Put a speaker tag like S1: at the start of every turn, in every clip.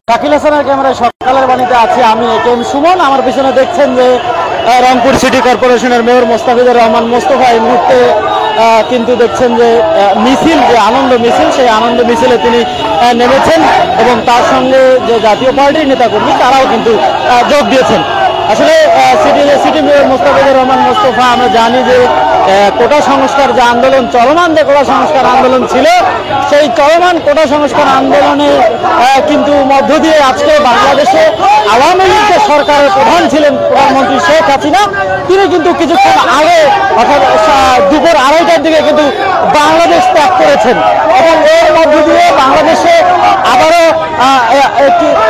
S1: শাকিল হাসানের ক্যামেরায় সকালের বাণীতে আছি আমি একেএম সুমন। আমার পিছনে দেখছেন যে রংপুর সিটি কর্পোরেশনের মেয়র মোস্তাফিজুর রহমান মোস্তফা এই মুহূর্তে কিন্তু দেখছেন যে মিছিল, যে আনন্দ মিছিল, সেই আনন্দ মিছিলে তিনি নেমেছেন এবং তার সঙ্গে যে জাতীয় পার্টির নেতাকর্মী তারাও কিন্তু যোগ দিয়েছেন। আসলে সিটি মেয়র মোস্তাফিজুর রহমান মোস্তফা, আমরা জানি যে কোটা সংস্কার যে আন্দোলন, চলমান যে কোটা সংস্কার আন্দোলন ছিল, সেই চলমান কোটা সংস্কার আন্দোলনের কিন্তু মধ্য দিয়ে আজকে বাংলাদেশে আওয়ামী লীগের সরকারের প্রধান ছিলেন প্রধানমন্ত্রী শেখ হাসিনা, তিনি কিন্তু কিছুক্ষণ আগে অর্থাৎ দুপুর 2:30টার দিকে কিন্তু বাংলাদেশ ত্যাগ করেছেন এবং এর মধ্য দিয়ে বাংলাদেশে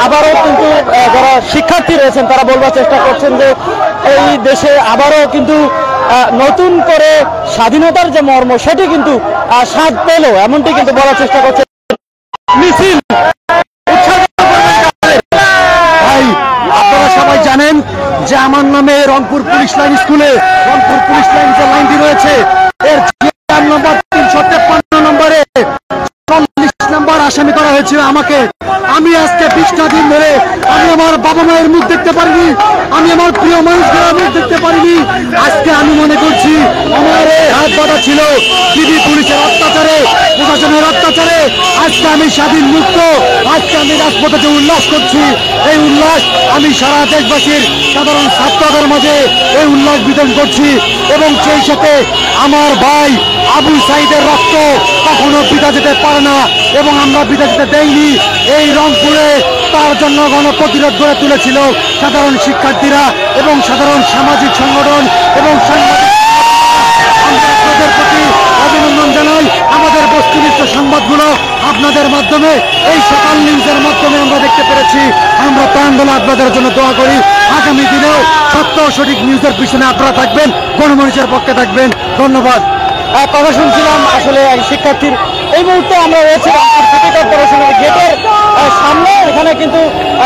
S1: আবারও কিন্তু যারা শিক্ষার্থী রয়েছেন তারা বলবার চেষ্টা করছেন যে এই দেশে আবারও কিন্তু নতুন করে স্বাধীনতার যে মর্ম সেটি কিন্তু স্বাদ পেল, এমনটি কিন্তু বলার চেষ্টা করছে মিছিল। আপনারা সবাই জানেন যে আমার নামে রংপুর পুলিশ লাইন স্কুলে, রংপুর পুলিশ লাইন যে লাইনটি রয়েছে এর নম্বর 353 নম্বরে 40 নম্বর আসামি করা হয়েছিল আমাকে। আমি আজকে 20টা দিন ধরে আমি আমার বাবা মায়ের মুখ দেখতে পারিনি, আমি আমার প্রিয় মানুষদের মুখ দেখতে পারিনি। আজকে আমি মনে করছি আমার এই হাত বাঁধা ছিল দিদি পুলিশের অত্যাচারে, প্রশাসনের অত্যাচারে। আজকে আমি স্বাধীন মুক্ত, আজকে আমি রাজপথে যে উল্লাস করছি, এই উল্লাস আমি সারা দেশবাসীর সাধারণ ছাত্রদের মাঝে এই উল্লাস বিতরণ করছি এবং সেই সাথে আমার ভাই আবু সাইদের রক্ত কখনো বিধা যেতে পারে না এবং আমরা বিধা যেতে দেইনি। এই রংপুরে তার জন্য গণপ্রতিরোধ গড়ে তুলেছিল সাধারণ শিক্ষার্থীরা এবং সাধারণ সামাজিক সংগঠন এবং সাংবাদিক। আমরা আপনাদের প্রতি অভিনন্দন জানাই। আমাদের বস্তুনিষ্ঠ সংবাদগুলো আপনাদের মাধ্যমে, এই সকাল নিউজের মাধ্যমে আমরা দেখতে পেরেছি। আমরা প্রাণ বলে আপনাদের জন্য দোয়া করি। আগামী দিনেও সত্য সঠিক নিউজের পিছনে আপনারা থাকবেন, গণমানুষের পক্ষে থাকবেন। ধন্যবাদ। কথা শুনছিলাম আসলে শিক্ষার্থীর। এই মুহূর্তে আমরা রয়েছি রংপুর সিটি কর্পোরেশনের গেটের সামনে। এখানে কিন্তু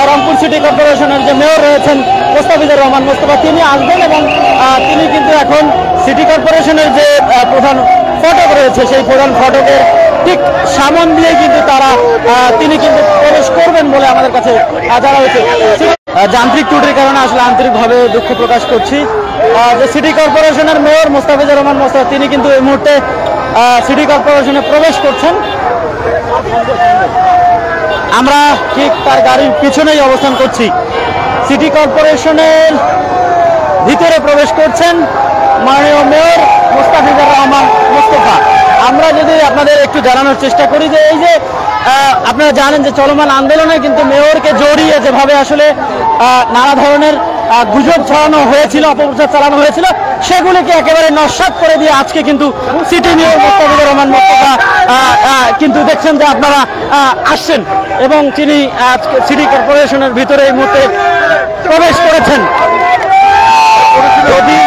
S1: রংপুর সিটি কর্পোরেশনের যে মেয়র রয়েছেন মোস্তাফিজুর রহমান মোস্তফা, তিনি আসবেন এবং তিনি কিন্তু এখন সিটি কর্পোরেশনের যে প্রধান ফটক রয়েছে সেই প্রধান ফটকের ঠিক সামন দিয়ে কিন্তু তিনি কিন্তু প্রবেশ করবেন বলে আমাদের কাছে জানা হয়েছে। যান্ত্রিক ত্রুটির কারণে আসলে আন্তরিকভাবে দুঃখ প্রকাশ করছি। যে সিটি কর্পোরেশনের মেয়র মোস্তাফিজুর রহমান মোস্তফা, তিনি কিন্তু এই মুহূর্তে সিটি কর্পোরেশনে প্রবেশ করছেন। আমরা ঠিক তার গাড়ির পিছনেই অবস্থান করছি। সিটি কর্পোরেশনের ভিতরে প্রবেশ করছেন মাননীয় মেয়র মোস্তাফিজুর রহমান মোস্তফা। আমরা যদি আপনাদের একটু জানানোর চেষ্টা করি যে এই যে আপনারা জানেন যে চলমান আন্দোলনে কিন্তু মেয়রকে জড়িয়ে যেভাবে আসলে নানা ধরনের গুজব ছড়ানো হয়েছিল, অপপ্রচার চালানো হয়েছিল, সেগুলিকে একেবারে নস্যাৎ করে দিয়ে আজকে কিন্তু সিটি মেয়র মোস্তাফিজুর রহমান মোস্তফা কিন্তু দেখছেন যে আপনারা আসছেন এবং তিনি আজকে সিটি কর্পোরেশনের ভিতরে এই মুহূর্তে প্রবেশ করেছেন। যদি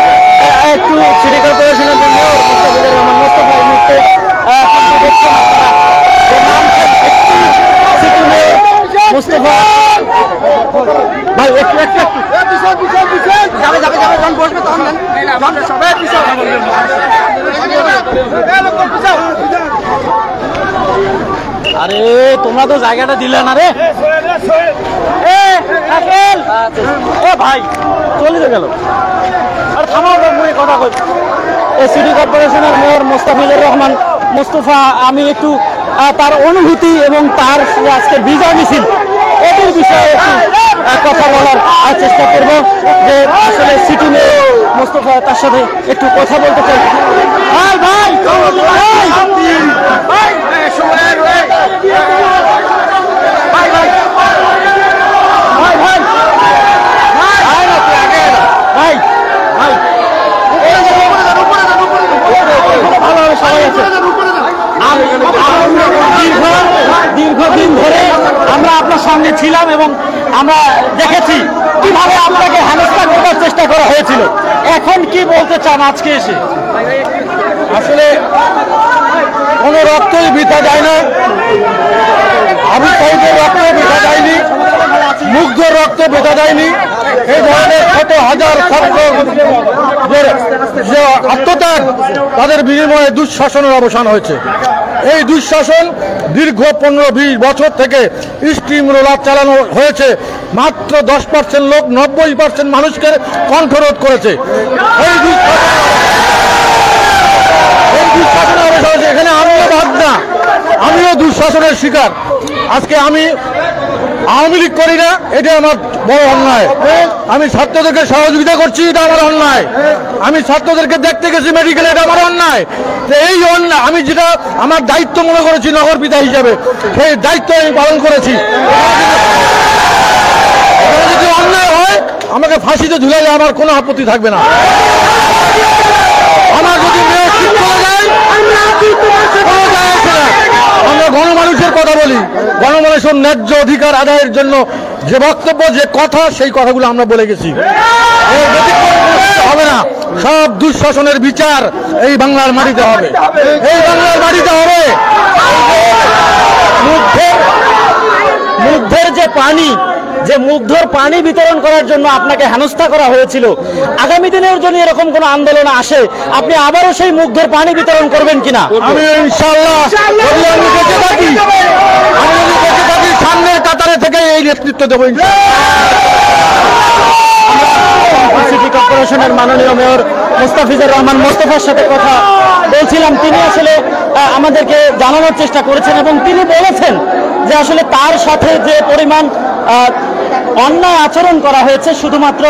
S1: একটু সিটি কর্পোরেশনের মেয়র মোস্তাফিজুর রহমান মোস্তফা এই মুহূর্তে দেখছেন আপনারা সিটি মেয়র মোস্তফা ভাই একটু আরে তোমরা তো জায়গাটা দিলে না রে। ভাই চলে গেল আর থামাও কথা কই। এই সিটি কর্পোরেশনের মেয়র মোস্তাফিজুর রহমান মোস্তফা, আমি একটু তার অনুভূতি এবং তার আজকে বিজয় মিছিল এটির বিষয়ে একটু কথা বলার চেষ্টা করব। যে আসলে সিটি মেয়র মোস্তফা, তার সাথে একটু কথা বলতে চাই। ভাই ভাই ভালোভাবে সবাই আছে। দীর্ঘদিন ধরে আমরা আপনার সঙ্গে ছিলাম এবং আমরা দেখেছি কিভাবে আপনাকে হেনস্থা করার চেষ্টা করা হয়েছিল। এখন কি বলতে চান আজকে এসে? আসলে কোনো রক্তই বৃথা যায় না, আবু সাইদের রক্ত বৃথা যায়নি, মুগ্ধর রক্ত বৃথা যায়নি। এই ধরনের কত হাজার ছাত্রদের যে আত্মত্যাগ, তাদের বিনিময়ে দুঃশাসনের অবসান হয়েছে।
S2: এই দুঃশাসন দীর্ঘ 15-20 বছর থেকে স্টিম রোলার চালানো হয়েছে। মাত্র 10% লোক 90% মানুষকে কণ্ঠরোধ করেছে। এই দুঃশাসনের অবসান এখানে আমিও বাদ না, আমিও দুঃশাসনের শিকার। আজকে আমি আওয়ামী লীগ করি না, এটা আমার বড় অন্যায়। আমি ছাত্রদেরকে সহযোগিতা করছি, এটা আমার অন্যায়। আমি ছাত্রদেরকে দেখতে গেছি মেডিকেলে, এটা আমার অন্যায়। তো এই অন্যায় আমি যেটা আমার দায়িত্ব মনে করেছি নগর পিতা হিসাবে, সেই দায়িত্ব আমি পালন করেছি। যদি অন্যায় হয় আমাকে ফাঁসিতে ঝুলাইলে আমার কোনো আপত্তি থাকবে না। আমার যদি মেয়ে ঠিক করে যায়, আমরা গণমানুষের কথা বলি, গণমানুষের ন্যায্য অধিকার আদায়ের জন্য যে বক্তব্য, যে কথা, সেই কথাগুলো আমরা বলে গেছি। হবে না, সব দুঃশাসনের বিচার এই বাংলার মাটিতে হবে, এই বাংলার মাটিতে হবে।
S1: মুগ্ধের যে পানি, যে মুগ্ধর পানি বিতরণ করার জন্য আপনাকে হেনস্থা করা হয়েছিল, আগামী দিনের জন্য এরকম কোন আন্দোলন আসে, আপনি আবারও সেই মুগ্ধর পানি বিতরণ করবেন কিনা?
S2: আমি ইনশাআল্লাহ আমি বেঁচে থাকি, সামনের কাতারে থেকে এই নেতৃত্ব দেবো।
S1: সিটি কর্পোরেশনের মাননীয় মেয়র মোস্তাফিজুর রহমান মোস্তফার সাথে কথা বলছিলাম। তিনি আসলে আমাদেরকে জানানোর চেষ্টা করেছেন এবং তিনি বলেছেন যে আসলে তার সাথে যে পরিমাণ অন্যায় আচরণ করা হয়েছে, শুধুমাত্র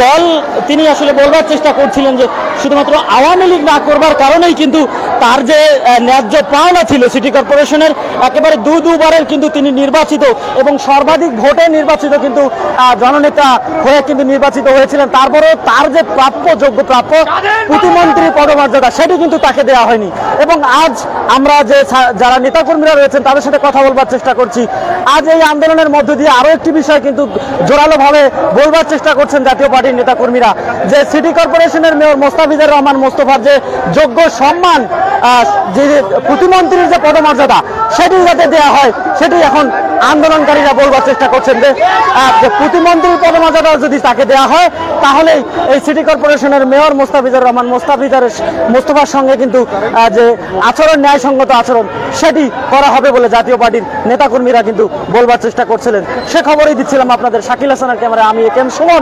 S1: দল, তিনি আসলে বলবার চেষ্টা করছিলেন যে শুধুমাত্র আওয়ামী লীগ না করবার কারণেই কিন্তু তার যে ন্যায্য পাওনা ছিল সিটি কর্পোরেশনের, একেবারে দুবারের কিন্তু তিনি নির্বাচিত এবং সর্বাধিক ভোটে নির্বাচিত, কিন্তু জননেতা হয়ে কিন্তু নির্বাচিত হয়েছিলেন। তারপরেও তার যে প্রাপ্য, যোগ্য প্রাপ্য প্রতিমন্ত্রী পদমর্যাদা, সেটি কিন্তু তাকে দেওয়া হয়নি। এবং আজ আমরা যে যারা নেতাকর্মীরা রয়েছেন তাদের সাথে কথা বলবার চেষ্টা করছি। আজ এই আন্দোলনের মধ্য দিয়ে আরো একটি বিষয় কিন্তু জোরালোভাবে বলবার চেষ্টা করছেন জাতীয় পার্টির নেতাকর্মীরা, যে সিটি কর্পোরেশনের মেয়র মোস্তাফিজুর রহমান মোস্তফার যে যোগ্য সম্মান, যে প্রতিমন্ত্রীর যে পদমর্যাদা, সেটি যাতে দেওয়া হয়, সেটি এখন আন্দোলনকারীরা বলবার চেষ্টা করছেন যে প্রতিমন্ত্রীর পদমর্যাদা যদি তাকে দেওয়া হয়, তাহলে এই সিটি কর্পোরেশনের মেয়র মোস্তাফিজুর রহমান মোস্তফার সঙ্গে কিন্তু যে আচরণ, ন্যায়সঙ্গত আচরণ, সেটি করা হবে বলে জাতীয় পার্টির নেতাকর্মীরা কিন্তু বলবার চেষ্টা করছিলেন। সে খবরই দিচ্ছিলাম আপনাদের। শাকিল হাসানের ক্যামেরায় আমি এ কে এম সুমন।